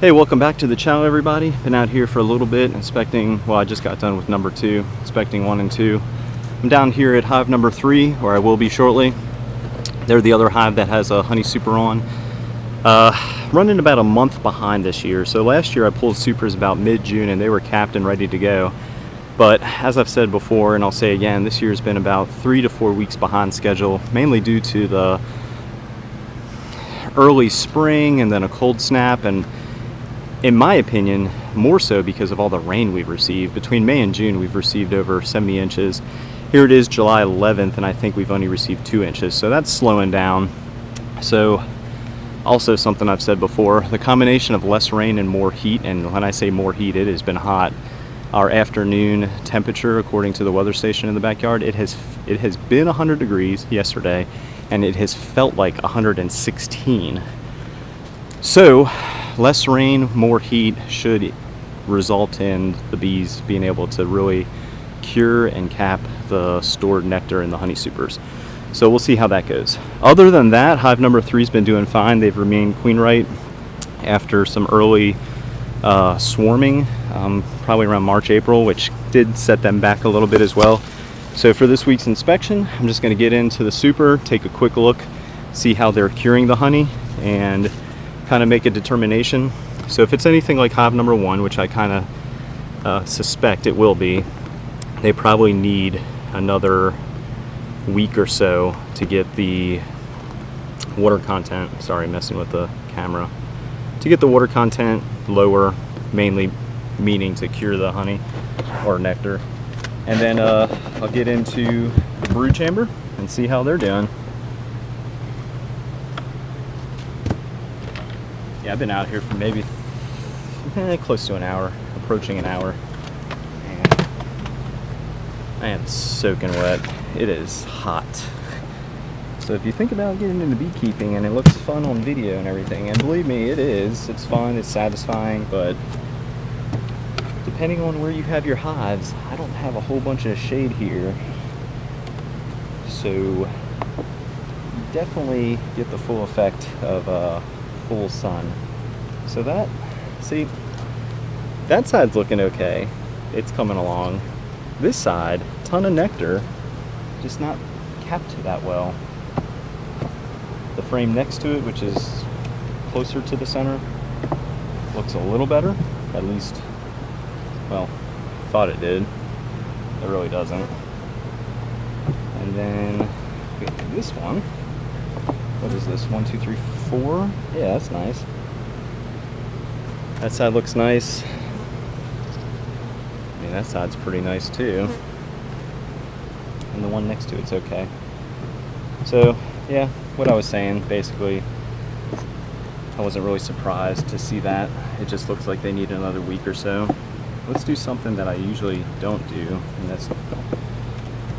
Hey, welcome back to the channel, everybody. Been out here for a little bit inspecting, well, I just got done with number 2, inspecting 1 and 2. I'm down here at hive number 3, where I will be shortly. They're the other hive that has a honey super on. Running about a month behind this year. So last year I pulled supers about mid-June and they were capped and ready to go. But as I've said before, and I'll say again, this year's been about 3 to 4 weeks behind schedule, mainly due to the early spring and then a cold snap, and in my opinion, more so because of all the rain we've received. Between May and June, we've received over 70 inches. Here it is July 11th, and I think we've only received 2 inches, so that's slowing down. So, also something I've said before, the combination of less rain and more heat, and when I say more heat, it has been hot. Our afternoon temperature, according to the weather station in the backyard, it has been 100 degrees yesterday, and it has felt like 116. So, less rain, more heat should result in the bees being able to really cure and cap the stored nectar in the honey supers. So we'll see how that goes. Other than that, hive number 3's been doing fine. They've remained queen right after some early swarming, probably around March, April, which did set them back a little bit as well. So for this week's inspection, I'm just going to get into the super, take a quick look, see how they're curing the honey, and kind of make a determination. So if it's anything like hive number 1, which I kind of suspect it will be, they probably need another week or so to get the water content, sorry, messing with the camera, to get the water content lower, mainly meaning to cure the honey or nectar. And then I'll get into the brood chamber and see how they're doing. Yeah, I've been out here for maybe close to an hour, approaching an hour, and I am soaking wet. It is hot. So if you think about getting into beekeeping and it looks fun on video and everything, and believe me, it is. It's fun, it's satisfying, but depending on where you have your hives, I don't have a whole bunch of shade here. So you definitely get the full effect of full sun. So that, see, that side's looking okay. It's coming along. This side, ton of nectar, just not capped that well. The frame next to it, which is closer to the center, looks a little better, at least, well, thought it did. It really doesn't. And then we have this one. What is this? 1, 2, 3, 4? Yeah, that's nice. That side looks nice. I mean, that side's pretty nice too. And the one next to it's okay. So, yeah, what I was saying, basically, I wasn't really surprised to see that. It just looks like they need another week or so. Let's do something that I usually don't do, and that's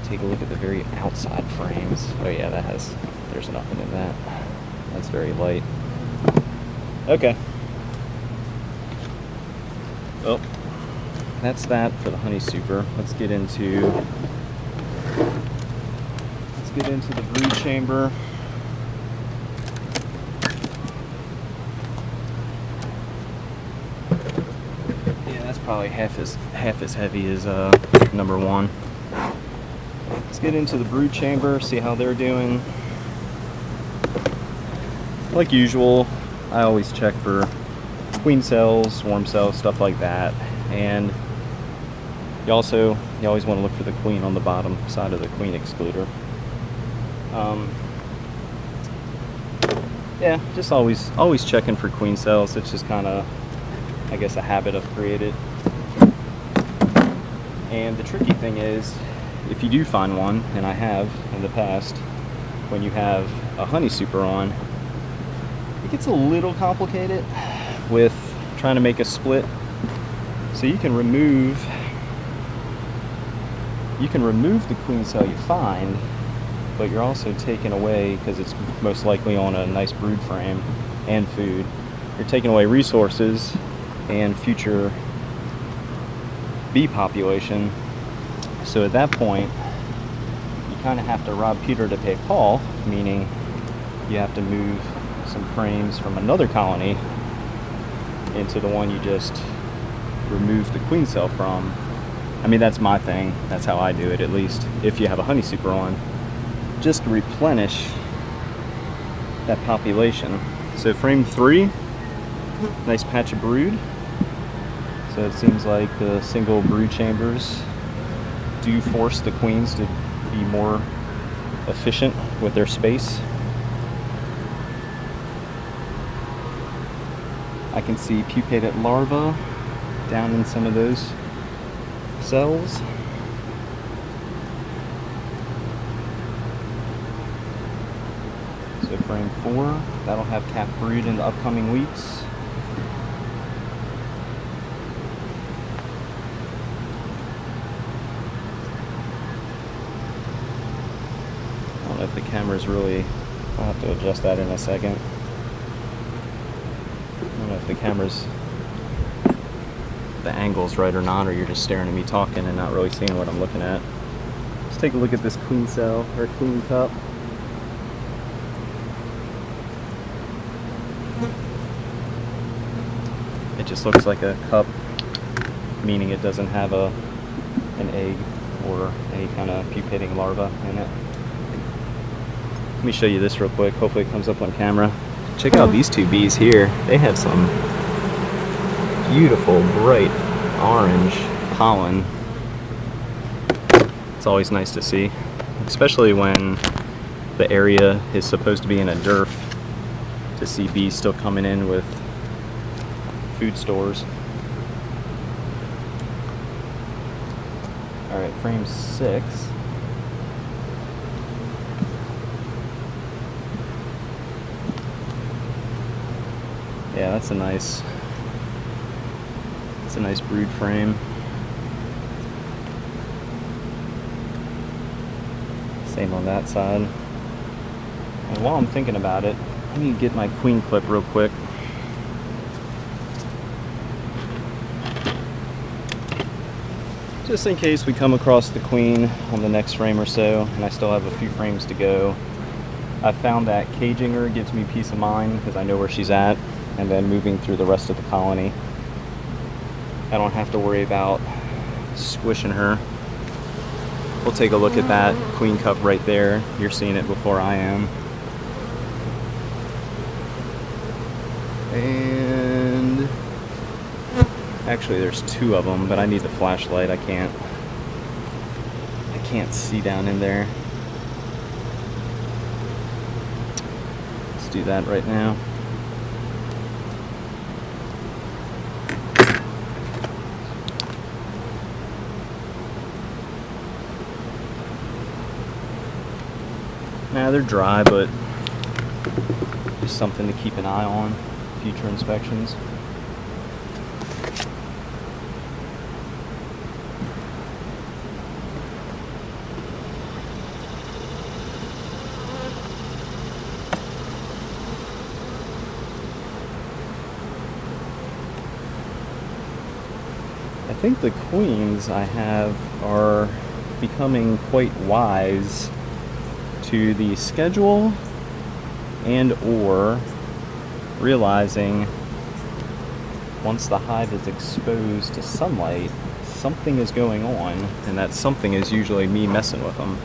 take a look at the very outside frames. Oh yeah, there's nothing in that. That's very light. Okay. Well, that's that for the honey super. Let's get into the brood chamber. Yeah, that's probably half as heavy as number 1. Let's get into the brood chamber, see how they're doing. Like usual, I always check for queen cells, swarm cells, stuff like that. And you always want to look for the queen on the bottom side of the queen excluder. Yeah, just always checking for queen cells. It's just kind of, I guess, a habit I've created. And the tricky thing is, if you do find one, and I have in the past, when you have a honey super on, it gets a little complicated with trying to make a split. So you can remove the queen cell you find, but you're also taking away, because it's most likely on a nice brood frame and food, you're taking away resources and future bee population. So at that point, you kind of have to rob Peter to pay Paul, meaning you have to move some frames from another colony into the one you just removed the queen cell from. I mean, that's my thing. That's how I do it, at least if you have a honey super on, just to replenish that population. So frame 3, nice patch of brood. So it seems like the single brood chambers do force the queens to be more efficient with their space. I can see pupated larvae down in some of those cells. So frame 4, that'll have capped brood in the upcoming weeks. I don't know if the camera's really, I'll have to adjust that in a second. I don't know if the camera's, the angle's right or not, or you're just staring at me talking and not really seeing what I'm looking at. Let's take a look at this queen cell, or queen cup. It just looks like a cup, meaning it doesn't have an egg or any kind of pupating larva in it. Let me show you this real quick. Hopefully it comes up on camera. Check out these two bees here. They have some beautiful bright orange pollen. It's always nice to see, especially when the area is supposed to be in a dearth, to see bees still coming in with food stores. All right, frame 6. Yeah, that's a nice brood frame. Same on that side. And while I'm thinking about it, let me get my queen clip real quick. Just in case we come across the queen on the next frame or so, and I still have a few frames to go. I found that caging her gives me peace of mind because I know where she's at, and then moving through the rest of the colony, I don't have to worry about squishing her. We'll take a look at that queen cup right there. You're seeing it before I am. And actually there's 2 of them, but I need the flashlight. I can't see down in there. Let's do that right now. Nah, they're dry, but just something to keep an eye on, future inspections. I think the queens I have are becoming quite wise to the schedule, and or realizing once the hive is exposed to sunlight, something is going on, and that something is usually me messing with them.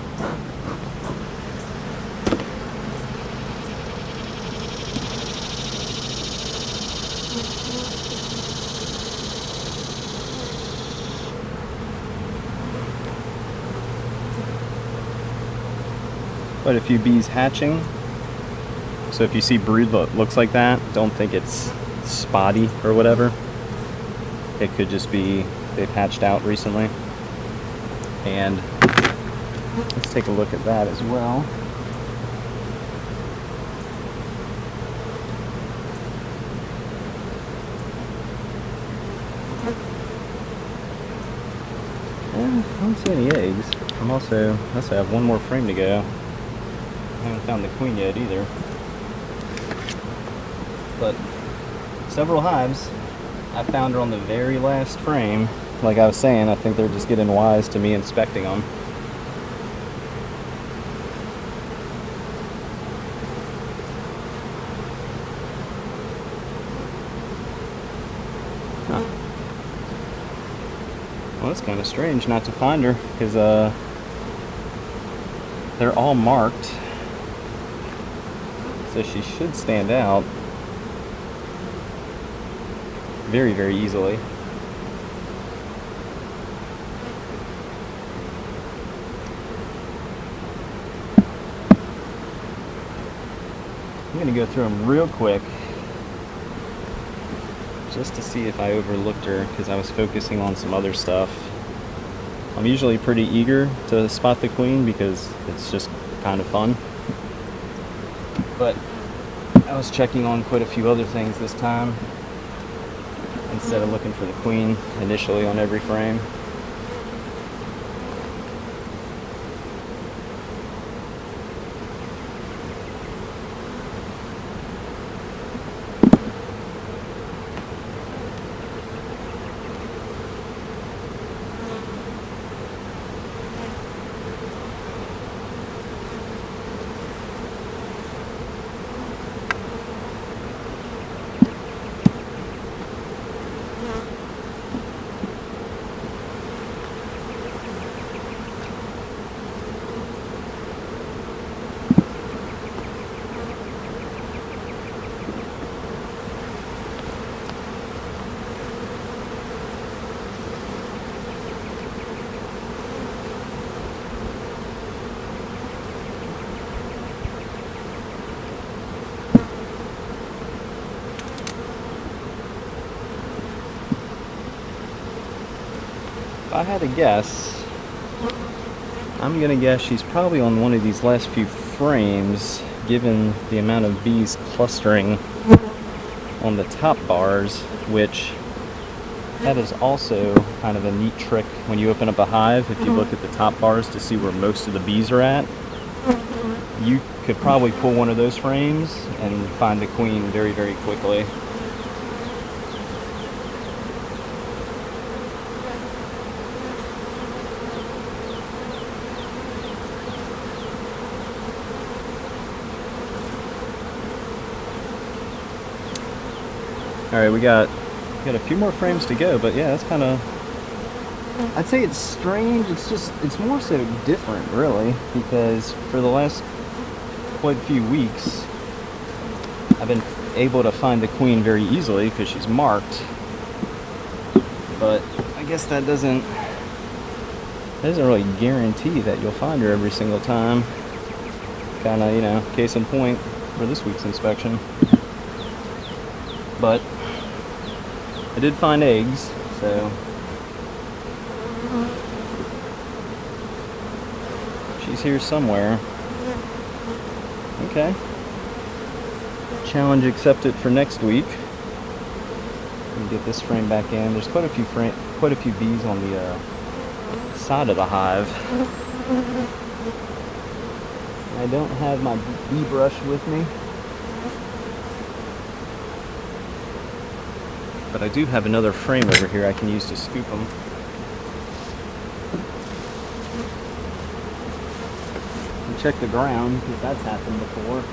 Quite a few bees hatching. So if you see brood that looks like that, don't think it's spotty or whatever. It could just be they've hatched out recently. And let's take a look at that as well. I don't see any eggs. I also have one more frame to go. I haven't found the queen yet either. But several hives, I found her on the very last frame. Like I was saying, I think they're just getting wise to me inspecting them. Huh. Well, it's kind of strange not to find her, because they're all marked, so she should stand out very, very easily. I'm going to go through them real quick just to see if I overlooked her, because I was focusing on some other stuff. I'm usually pretty eager to spot the queen because it's just kind of fun. But I was checking on quite a few other things this time instead of looking for the queen initially on every frame. If I had to guess, I'm gonna guess she's probably on one of these last few frames, given the amount of bees clustering on the top bars, which that is also kind of a neat trick when you open up a hive. If you look at the top bars to see where most of the bees are at, you could probably pull one of those frames and find the queen very, very quickly. Alright, we got a few more frames to go, but yeah, that's kind of, I'd say it's strange. It's more so different, really, because for the last quite a few weeks, I've been able to find the queen very easily because she's marked. But I guess that doesn't really guarantee that you'll find her every single time. Kind of, you know, case in point for this week's inspection. But I did find eggs, so she's here somewhere. Okay. Challenge accepted for next week. And get this frame back in. There's quite a few bees on the side of the hive. I don't have my bee brush with me, but I do have another frame over here I can use to scoop them. And check the ground, because that's happened before.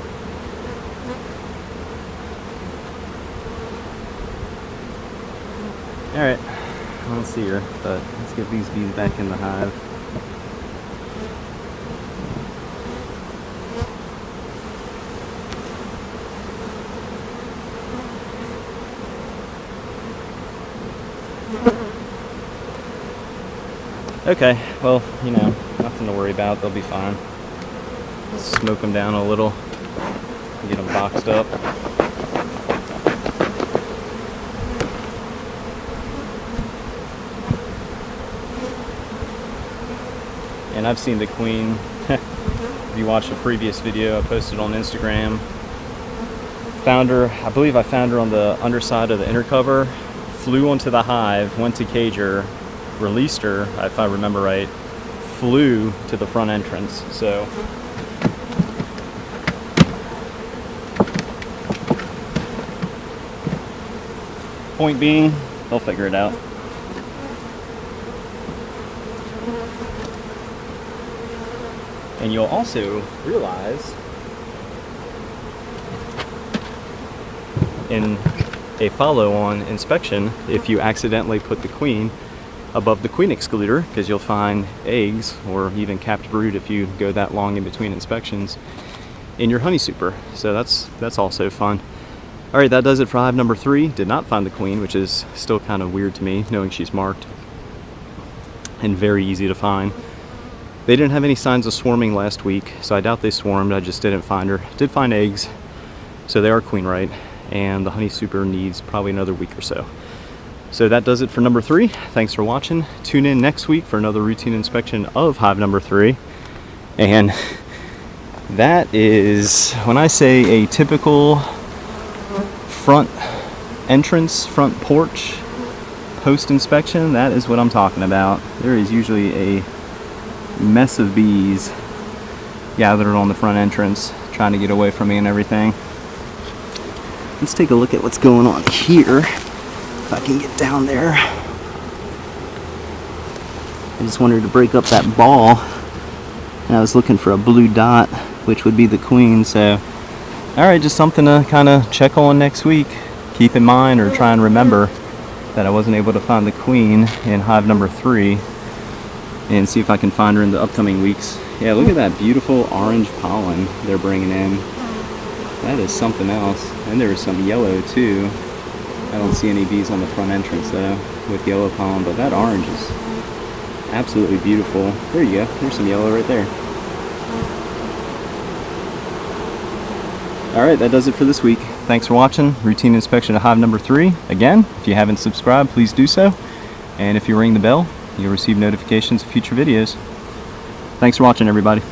Alright, I don't see her, but let's get these bees back in the hive. Okay, well, you know, nothing to worry about. They'll be fine. Smoke them down a little, get them boxed up. And I've seen the queen. If you watched the previous video I posted on Instagram, found her, I believe I found her on the underside of the inner cover, flew onto the hive, went to cage her, released her, if I remember right, flew to the front entrance. So point being, they'll figure it out. And you'll also realize in a follow-on inspection if you accidentally put the queen above the queen excluder, because you'll find eggs or even capped brood if you go that long in between inspections in your honey super. So that's also fun. All right, that does it for hive number 3. Did not find the queen, which is still kind of weird to me, knowing she's marked and very easy to find. They didn't have any signs of swarming last week, so I doubt they swarmed. I just didn't find her. Did find eggs, so they are queen right, and the honey super needs probably another week or so. So that does it for number 3. Thanks for watching. Tune in next week for another routine inspection of hive number 3. And that is, when I say a typical front entrance, front porch post inspection, that is what I'm talking about. There is usually a mess of bees gathered on the front entrance trying to get away from me and everything. Let's take a look at what's going on here. If I can get down there. I just wanted to break up that ball, and I was looking for a blue dot, which would be the queen. So alright, just something to kind of check on next week. Keep in mind, or try and remember, that I wasn't able to find the queen in hive number 3, and see if I can find her in the upcoming weeks. Yeah, look at that beautiful orange pollen they're bringing in. That is something else. And there is some yellow too. I don't see any bees on the front entrance though with yellow pollen, but that orange is absolutely beautiful. There you go, there's some yellow right there. Alright, that does it for this week. Thanks for watching. Routine inspection of hive number 3. Again, if you haven't subscribed, please do so. And if you ring the bell, you'll receive notifications of future videos. Thanks for watching, everybody.